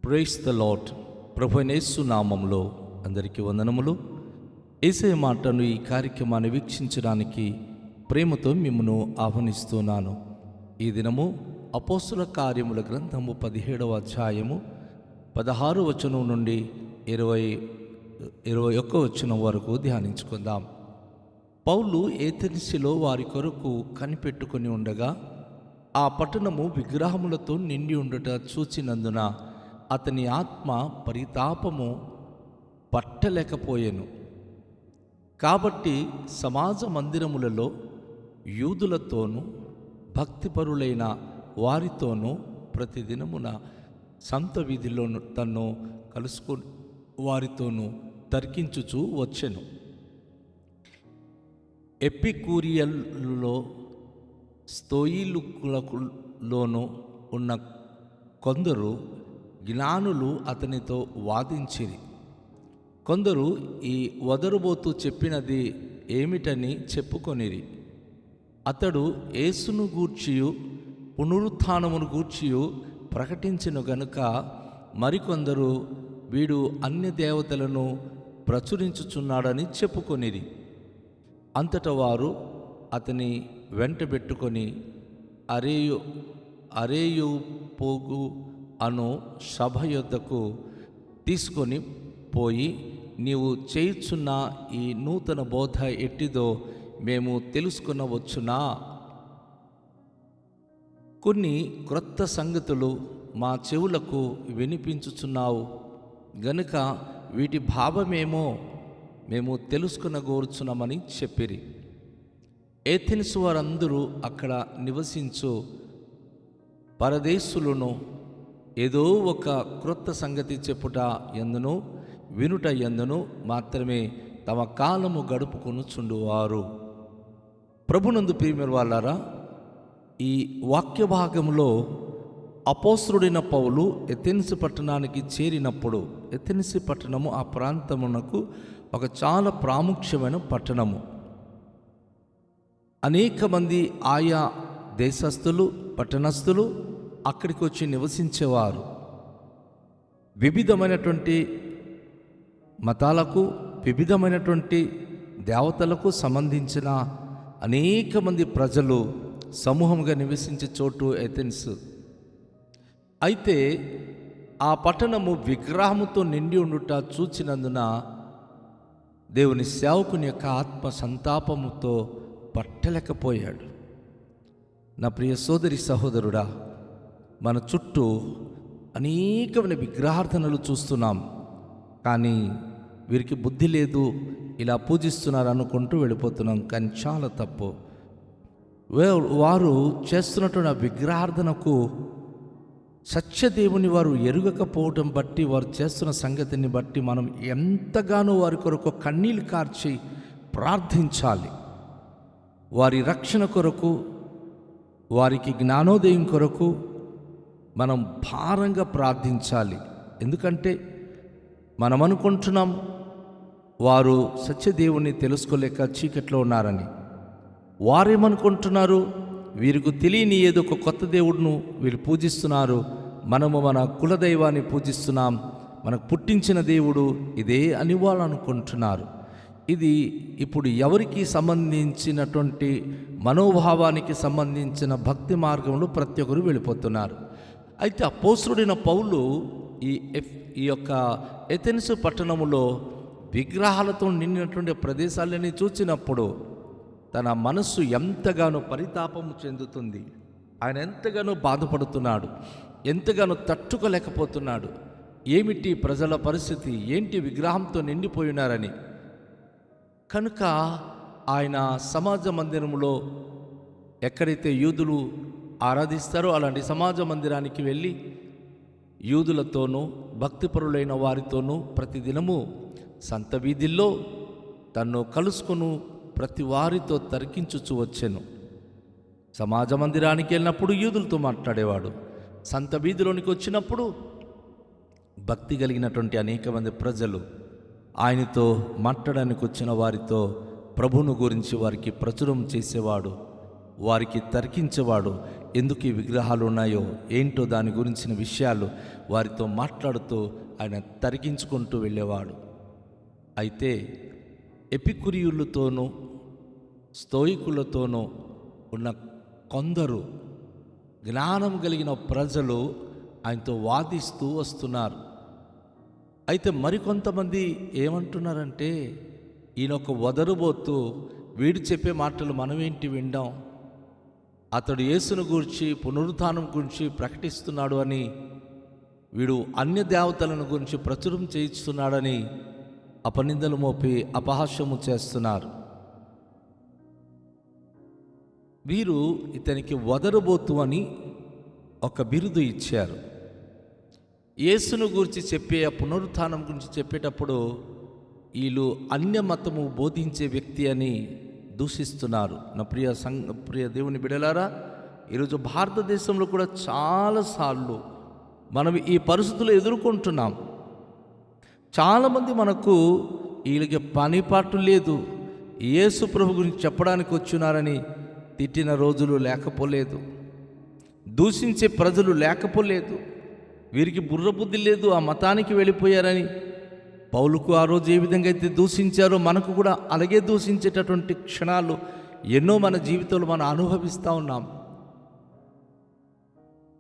Praise the lord. ప్రభువైన యేసు నామములో అందరికీ వందనములు. యేసయ్య మాటను ఈ కార్యక్రమాన్ని వీక్షించడానికి ప్రేమతో మిమ్మను ఆహ్వానిస్తున్నాను. ఈ దినము అపోస్తుల కార్యముల గ్రంథము 17వ అధ్యాయము 16వ వచనం నుండి 21వ వచనం వరకు ధ్యానించుకుందాం. పౌలు ఏథెన్సులో వారి కొరకు కనిపెట్టుకొని ఉండగా ఆ పట్టణము విగ్రహములతో నిండి ఉండుట చూచినందున అతని ఆత్మ పరితాపము పట్టలేకపోయెను. కాబట్టి సమాజ మందిరములలో యూదులతోనూ భక్తిపరులైన వారితోనూ ప్రతిదినమున సంత వీధిలో తన్ను కలుసుకొని వారితోనూ తర్కించుచూ వచ్చెను. ఎపికూరియల్లో స్తోయిలుకులలోనూ ఉన్న కొందరు జ్ఞానులు అతనితో వాదించిరి. కొందరు ఈ వదరుబోతు చెప్పినది ఏమిటని చెప్పుకొనిరి. అతడు యేసును గూర్చియు పునరుత్థానమును గూర్చియు ప్రకటించెను గనుక మరికొందరు వీడు అన్య దేవతలను ప్రచురించుచున్నాడని చెప్పుకొనిరి. అంతటా వారు అతని వెంటబెట్టుకొని అరేయోపోగు అను సభ యొద్దకు తీసుకొని పోయి, నీవు చేయుచున్న ఈ నూతన బోధ ఎట్టిదో మేము తెలుసుకొనవచ్చునా? కొన్ని క్రొత్త సంగతులు మా చెవులకు వినిపించుచున్నావు గనుక వీటి భావమేమో మేము తెలుసుకొనగోరుచున్నామని చెప్పిరి. ఏథెన్సు వారందరూ అక్కడ నివసించు పరదేశులను ఏదో ఒక క్రొత్త సంగతి చెప్పుట ఎందును వినుట ఎందును మాత్రమే తమ కాలము గడుపుకొనుచుండువారు. ప్రభునందు ప్రియమైన వాళ్ళారా, ఈ వాక్య భాగంలో అపోస్తలుడైన పౌలు ఎథెన్సు పట్టణానికి చేరినప్పుడు, ఎథెన్సు పట్టణము ఆ ప్రాంతమునకు ఒక చాలా ప్రాముఖ్యమైన పట్టణము. అనేక మంది ఆయా దేశస్థులు పట్టణస్థులు అక్కడికి వచ్చి నివసించేవారు. వివిధమైనటువంటి మతాలకు, వివిధమైనటువంటి దేవతలకు సంబంధించిన అనేక మంది ప్రజలు సమూహంగా నివసించే చోటు ఎథెన్స్. అయితే ఆ పట్టణము విగ్రహముతో నిండి ఉండుట చూచినందున దేవుని సేవకుని యొక్క ఆత్మ సంతాపముతో పట్టలేకపోయాడు. నా ప్రియ సోదరి సహోదరుడా, మన చుట్టూ అనేకమైన విగ్రహార్థనలు చూస్తున్నాం. కానీ వీరికి బుద్ధి లేదు, ఇలా పూజిస్తున్నారు అనుకుంటూ వెళ్ళిపోతున్నాం. కానీ చాలా తప్పు. వారు చేస్తున్నటువంటి ఆ విగ్రహార్థనకు సత్యదేవుని వారు ఎరుగకపోవటం బట్టి, వారు చేస్తున్న సంగతిని బట్టి మనం ఎంతగానో వారి కొరకు కన్నీళ్ళు కార్చి ప్రార్థించాలి. వారి రక్షణ కొరకు, వారికి జ్ఞానోదయం కొరకు మనం భారంగా ప్రార్థించాలి. ఎందుకంటే మనం అనుకుంటున్నాం వారు సత్యదేవుని తెలుసుకోలేక చీకట్లో ఉన్నారని. వారేమనుకుంటున్నారు, వీరికి తెలియని ఏదో ఒక కొత్త దేవుడును వీళ్ళు పూజిస్తున్నారు, మనము మన కులదైవాన్ని పూజిస్తున్నాం, మనకు పుట్టించిన దేవుడు ఇదే అని వాళ్ళు అనుకుంటున్నారు. ఇది ఇప్పుడు ఎవరికి సంబంధించినటువంటి మనోభావానికి సంబంధించిన భక్తి మార్గంలో ప్రతి ఒక్కరు వెళ్ళిపోతున్నారు. అయితే అపోస్తలుడైన పౌలు ఈ యొక్క ఎథెన్సు పట్టణములో విగ్రహాలతో నిండినటువంటి ప్రదేశాలని చూచినప్పుడు తన మనస్సు ఎంతగానో పరితాపము చెందుతుంది. ఆయన ఎంతగానో బాధపడుతున్నాడు, ఎంతగానో తట్టుకోలేకపోతున్నాడు. ఏమిటి ప్రజల పరిస్థితి, ఏంటి విగ్రహంతో నిండిపోయినారని. కనుక ఆయన సమాజ మందిరములో ఎక్కడైతే యూదులు ఆరాధిస్తారో అలాంటి సమాజ మందిరానికి వెళ్ళి యూదులతోనూ భక్తిపరులైన వారితోనూ ప్రతిదినము సంత వీధిల్లో తన్ను కలుసుకొను ప్రతి వారితో తర్కించుచు వచ్చెను. సమాజ మందిరానికి వెళ్ళినప్పుడు యూదులతో మాట్లాడేవాడు. సంత వీధిలోనికి వచ్చినప్పుడు భక్తి కలిగినటువంటి అనేక మంది ప్రజలు ఆయనతో మాట్లాడడానికి వచ్చిన వారితో ప్రభువును గురించి వారికి ప్రచురం చేసేవాడు. వారికి తర్కించేవాడు. ఎందుకు ఈ విగ్రహాలు ఉన్నాయో ఏంటో దాని గురించిన విషయాలు వారితో మాట్లాడుతూ ఆయన తరిగించుకుంటూ వెళ్ళేవాడు. అయితే ఎపికురియులతోనూ స్తోయికులతోనూ ఉన్న కొందరు జ్ఞానం కలిగిన ప్రజలు ఆయనతో వాదిస్తూ వస్తున్నారు. అయితే మరికొంతమంది ఏమంటున్నారంటే, ఈయనొక వదరుబోతూ, వీడు చెప్పే మాటలు మనమేంటి వింటాం, అతడు యేసును గురించి పునరుత్థానం గురించి ప్రకటిస్తున్నాడు అని, వీడు అన్య దేవతలను గురించి ప్రచురం చేయిస్తున్నాడని అపనిందలు మోపి అపహాస్యము చేస్తున్నారు. వీరు ఇతనికి వదరుబోతు అని ఒక బిరుదు ఇచ్చారు. యేసును గురించి చెప్పే ఆ పునరుత్థానం గురించి చెప్పేటప్పుడు వీళ్ళు అన్యమతము బోధించే వ్యక్తి అని దూషిస్తున్నారు. నా ప్రియ దేవుని బిడలారా, ఈరోజు భారతదేశంలో కూడా చాలాసార్లు మనం ఈ పరిస్థితులు ఎదుర్కొంటున్నాం. చాలామంది మనకు వీళ్ళకి పనిపాటు లేదు, యేసు ప్రభు గురించి చెప్పడానికి వచ్చున్నారని తిట్టిన రోజులు లేకపోలేదు, దూషించే ప్రజలు లేకపోలేదు. వీరికి బుర్రబుద్ధి లేదు, ఆ మతానికి వెళ్ళిపోయారని పౌలుకు ఆ రోజు ఏ విధంగా అయితే దూషించారో మనకు కూడా అలాగే దూషించేటటువంటి క్షణాలు ఎన్నో మన జీవితంలో మనం అనుభవిస్తూ ఉన్నాం.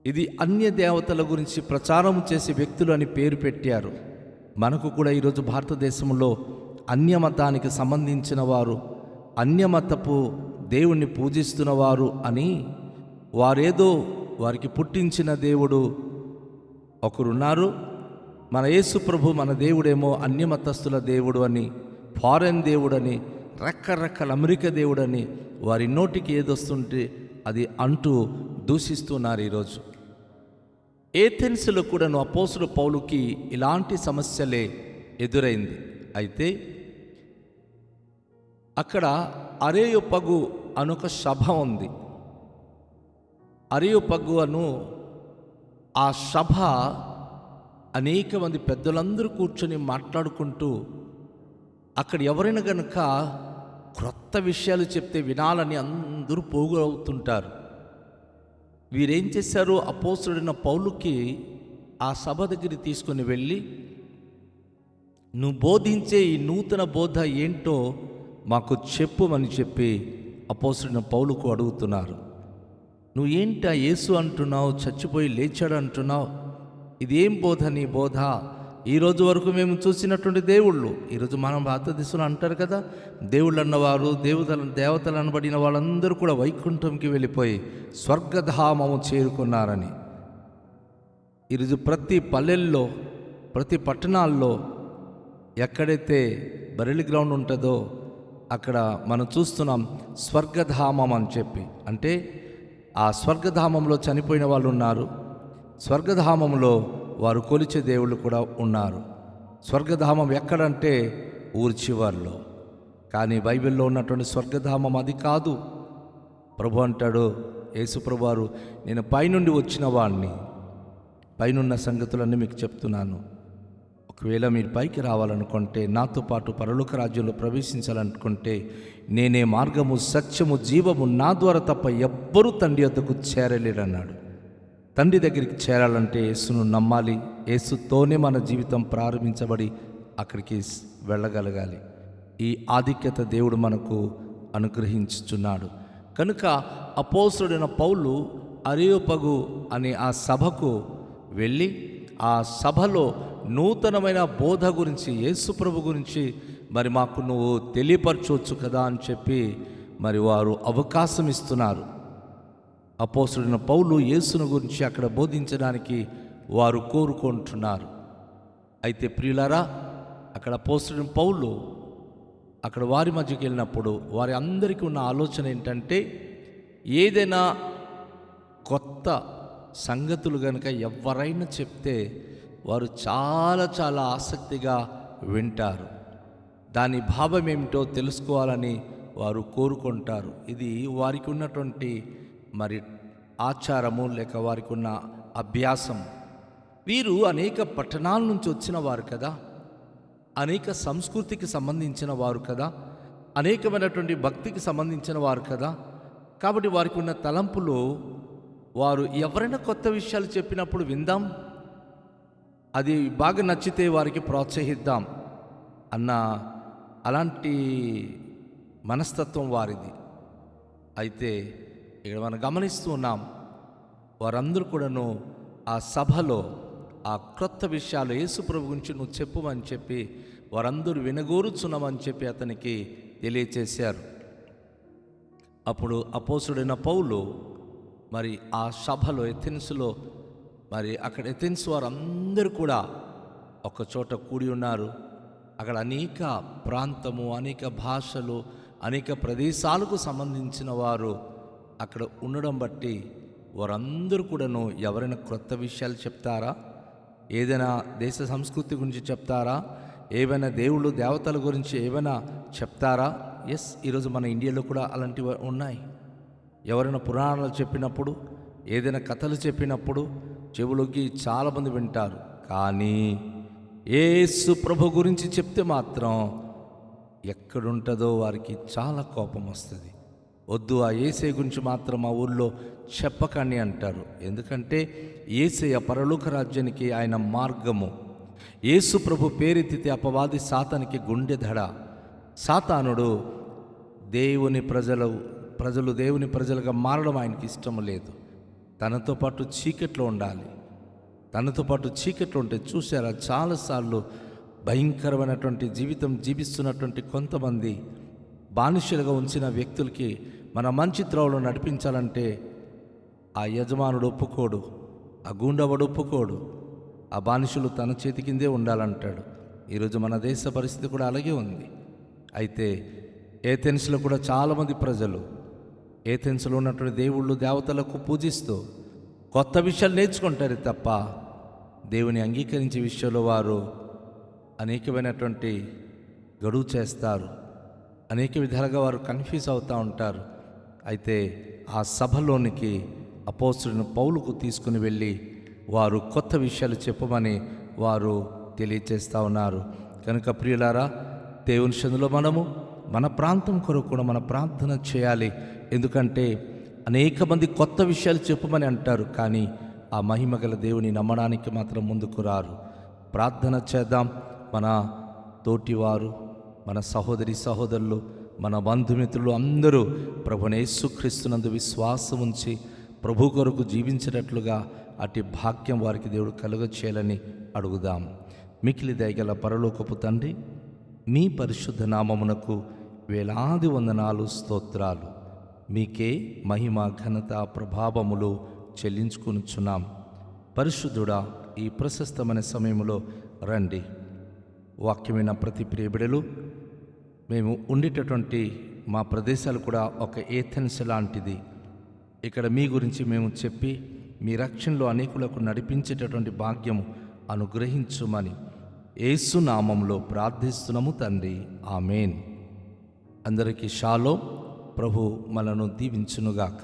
ఇది అన్య దేవతల గురించి ప్రచారం చేసే వ్యక్తులు అని పేరు పెట్టారు. మనకు కూడా ఈరోజు భారతదేశంలో అన్యమతానికి సంబంధించిన వారు, అన్యమతపు దేవుణ్ణి పూజిస్తున్నవారు అని వారేదో వారికి పుట్టించిన దేవుడు ఒకరున్నారు. మన యేసు ప్రభు మన దేవుడేమో అన్యమతస్థుల దేవుడు అని, ఫారెన్ దేవుడని, రకరకాల అమెరికా దేవుడని వారి నోటికి ఏదొస్తుంటే అది అంటూ దూషిస్తున్నారు. ఈరోజు ఏథెన్స్లో కూడాను అపోస్తలుడు పౌలుకి ఇలాంటి సమస్యలే ఎదురైంది. అయితే అక్కడ అరేయోపగు అనొక సభ ఉంది. అరేయోపగు అను ఆ సభ అనేక మంది పెద్దలందరూ కూర్చొని మాట్లాడుకుంటూ, అక్కడ ఎవరైనా కనుక క్రొత్త విషయాలు చెప్తే వినాలని అందరూ పోగవుతుంటారు. వీరేం చేశారు, అపోస్తలుడైన పౌలుకి ఆ సభ దగ్గరికి తీసుకొని వెళ్ళి, నువ్వు బోధించే ఈ నూతన బోధ ఏంటో మాకు చెప్పుమని చెప్పి అపోస్తలుడైన పౌలుకు అడుగుతున్నారు. నువ్వు ఏంటి ఆ యేసు అంటున్నావు, చచ్చిపోయి లేచాడు అంటున్నావు, ఇదేం బోధ నీ బోధ? ఈరోజు వరకు మేము చూసినటువంటి దేవుళ్ళు, ఈరోజు మనం భారతదేశంలో అంటారు కదా, దేవుళ్ళు అన్నవారు దేవతలు అనబడిన వాళ్ళందరూ కూడా వైకుంఠంకి వెళ్ళిపోయి స్వర్గధామము చేరుకున్నారని. ఈరోజు ప్రతి పల్లెల్లో, ప్రతి పట్టణాల్లో ఎక్కడైతే బరిలి గ్రౌండ్ ఉంటుందో అక్కడ మనం చూస్తున్నాం స్వర్గధామం అని చెప్పి. అంటే ఆ స్వర్గధామంలో చనిపోయిన వాళ్ళు ఉన్నారు, స్వర్గధామంలో వారు కొలిచే దేవుళ్ళు కూడా ఉన్నారు. స్వర్గధామం ఎక్కడంటే ఊరి చివర్లో. కానీ బైబిల్లో ఉన్నటువంటి స్వర్గధామం అది కాదు. ప్రభు అంటాడు, యేసు ప్రభువారు, నేను పైనుండి వచ్చిన వాడిని, పైనున్న సంగతులన్నీ మీకు చెప్తున్నాను. ఒకవేళ మీరు పైకి రావాలనుకుంటే, నాతో పాటు పరలోక రాజ్యంలో ప్రవేశించాలనుకుంటే, నేనే మార్గము, సత్యము, జీవము, నా ద్వారా తప్ప ఎవ్వరూ తండ్రి వద్దకు చేరలేరన్నాడు. తండ్రి దగ్గరికి చేరాలంటే యేసును నమ్మాలి. యేసుతోనే మన జీవితం ప్రారంభించబడి అక్కడికి వెళ్ళగలగాలి. ఈ ఆధిక్యత దేవుడు మనకు అనుగ్రహించుచున్నాడు. కనుక అపోస్తలుడైన పౌలు అరియోపగు అనే ఆ సభకు వెళ్ళి, ఆ సభలో నూతనమైన బోధ గురించి, యేసు ప్రభు గురించి మరి మాకు నువ్వు తెలియపరచవచ్చు కదా అని చెప్పి మరి వారు అవకాశం ఇస్తున్నారు. అపోస్తలుడైన పౌలు యేసును గురించి అక్కడ బోధించడానికి వారు కోరుకుంటున్నారు. అయితే ప్రియులారా, అక్కడ అపోస్తలుడైన పౌలు అక్కడ వారి మధ్యకి వెళ్ళినప్పుడు వారి అందరికీ ఉన్న ఆలోచన ఏంటంటే, ఏదైనా కొత్త సంగతులు కనుక ఎవరైనా చెప్తే వారు చాలా చాలా ఆసక్తిగా వింటారు. దాని భావం ఏమిటో తెలుసుకోవాలని వారు కోరుకుంటారు. ఇది వారికి ఉన్నటువంటి మరి ఆచారము, లేక వారికి ఉన్న అభ్యాసం. వీరు అనేక పట్టణాల నుంచి వచ్చిన వారు కదా, అనేక సంస్కృతికి సంబంధించిన వారు కదా, అనేకమైనటువంటి భక్తికి సంబంధించిన వారు కదా. కాబట్టి వారికి ఉన్న తలంపులు వారు ఎవరైనా కొత్త విషయాలు చెప్పినప్పుడు విందాం, అది బాగా నచ్చితే వారికి ప్రోత్సహిద్దాం అన్న అలాంటి మనస్తత్వం వారిది. అయితే ఇక్కడ మనం గమనిస్తూ ఉన్నాం, వారందరూ కూడాను ఆ సభలో ఆ క్రొత్త విషయాలు యేసు ప్రభు గురించి నువ్వు చెప్పుమని చెప్పి వారందరూ వినగోరుచున్నామని చెప్పి అతనికి తెలియచేశారు. అప్పుడు అపోస్తుడైన పౌలు మరి ఆ సభలో ఎథెన్సులో మరి అక్కడ ఎథెన్స్ వారందరూ కూడా ఒక చోట కూడి ఉన్నారు. అక్కడ అనేక ప్రాంతము, అనేక భాషలు, అనేక ప్రదేశాలకు సంబంధించిన వారు అక్కడ ఉండడం బట్టి వారందరూ కూడాను ఎవరైనా క్రొత్త విషయాలు చెప్తారా, ఏదైనా దేశ సంస్కృతి గురించి చెప్తారా, ఏవైనా దేవుళ్ళు దేవతల గురించి ఏమైనా చెప్తారా? ఎస్, ఈరోజు మన ఇండియాలో కూడా అలాంటివి ఉన్నాయి. ఎవరైనా పురాణాలు చెప్పినప్పుడు, ఏదైనా కథలు చెప్పినప్పుడు చెవులోకి చాలామంది వింటారు. కానీ యేసు ప్రభు గురించి చెప్తే మాత్రం ఎక్కడుంటుందో వారికి చాలా కోపం వస్తుంది. వద్దు, ఆ యేసయ్య గురించి మాత్రం మా ఊళ్ళో చెప్పకండి అంటారు. ఎందుకంటే యేసయ్య పరలోక రాజ్యానికి ఆయన మార్గము. యేసు ప్రభు పేరెత్తితే అపవాది సాతానికి గుండె దడ. సాతానుడు ప్రజలు దేవుని ప్రజలుగా మారడం ఆయనకి ఇష్టం లేదు. తనతో పాటు చీకట్లో ఉండాలి. తనతో పాటు చీకట్లో ఉంటే చూసారా, చాలాసార్లు భయంకరమైనటువంటి జీవితం జీవిస్తున్నటువంటి కొంతమంది బానిసలుగా ఉంచిన వ్యక్తులకి మన మంచి త్రోవలో నడిపించాలంటే ఆ యజమానుడు ఒప్పుకోడు, ఆ గూండవాడు ఒప్పుకోడు, ఆ బానిసలు తన చేతి కిందే ఉండాలంటాడు. ఈరోజు మన దేశ పరిస్థితి కూడా అలాగే ఉంది. అయితే ఏథెన్స్లో కూడా చాలామంది ప్రజలు ఏథెన్స్లో ఉన్నటువంటి దేవుళ్ళు దేవతలకు పూజిస్తూ కొత్త విషయాలు నేర్చుకుంటారు తప్ప దేవుని అంగీకరించే విషయంలో వారు అనేకమైనటువంటి గడువు చేస్తారు. అనేక విధాలుగా వారు కన్ఫ్యూజ్ అవుతూ ఉంటారు. అయితే ఆ సభలోనికి అపోస్తలుడైన పౌలుకు తీసుకుని వెళ్ళి వారు కొత్త విషయాలు చెప్పమని వారు తెలియచేస్తూ ఉన్నారు. కనుక ప్రియులారా, దేవుని సన్నిధిలో మనము మన ప్రాంతం కొరకు కూడా మన ప్రార్థన చేయాలి. ఎందుకంటే అనేక మంది కొత్త విషయాలు చెప్పమని అంటారు, కానీ ఆ మహిమగల దేవుని నమ్మడానికి మాత్రం ముందుకు రారు. ప్రార్థన చేద్దాం. మన తోటివారు, మన సహోదరి సహోదరులు, మన బంధుమిత్రులు అందరూ ప్రభువైన యేసుక్రీస్తునందు విశ్వాసం ఉంచి ప్రభు కొరకు జీవించేటట్లుగా అట్టి భాగ్యం వారికి దేవుడు కలుగచేయాలని అడుగుదాం. మికిలి దయగల పరలోకపు తండ్రి, మీ పరిశుద్ధ నామమునకు వేలాది వందనాలు, స్తోత్రాలు. మీకే మహిమ, ఘనత, ప్రభావములు చెల్లించుకొనుచున్నాం. పరిశుద్ధుడా, ఈ ప్రశస్తమైన సమయంలో రండి. వాక్యమైన ప్రతి ప్రియబిడలు, మేము ఉండేటటువంటి మా ప్రదేశాలు కూడా ఒక ఏథెన్స్ లాంటిది. ఇక్కడ మీ గురించి మేము చెప్పి మీ రక్షణలో అనేకులకు నడిపించేటటువంటి భాగ్యము అనుగ్రహించుమని యేసు నామములో ప్రార్థిస్తున్నాము తండ్రి, ఆమేన్. అందరికీ షాలోమ్. ప్రభు మనను దీవించునుగాక.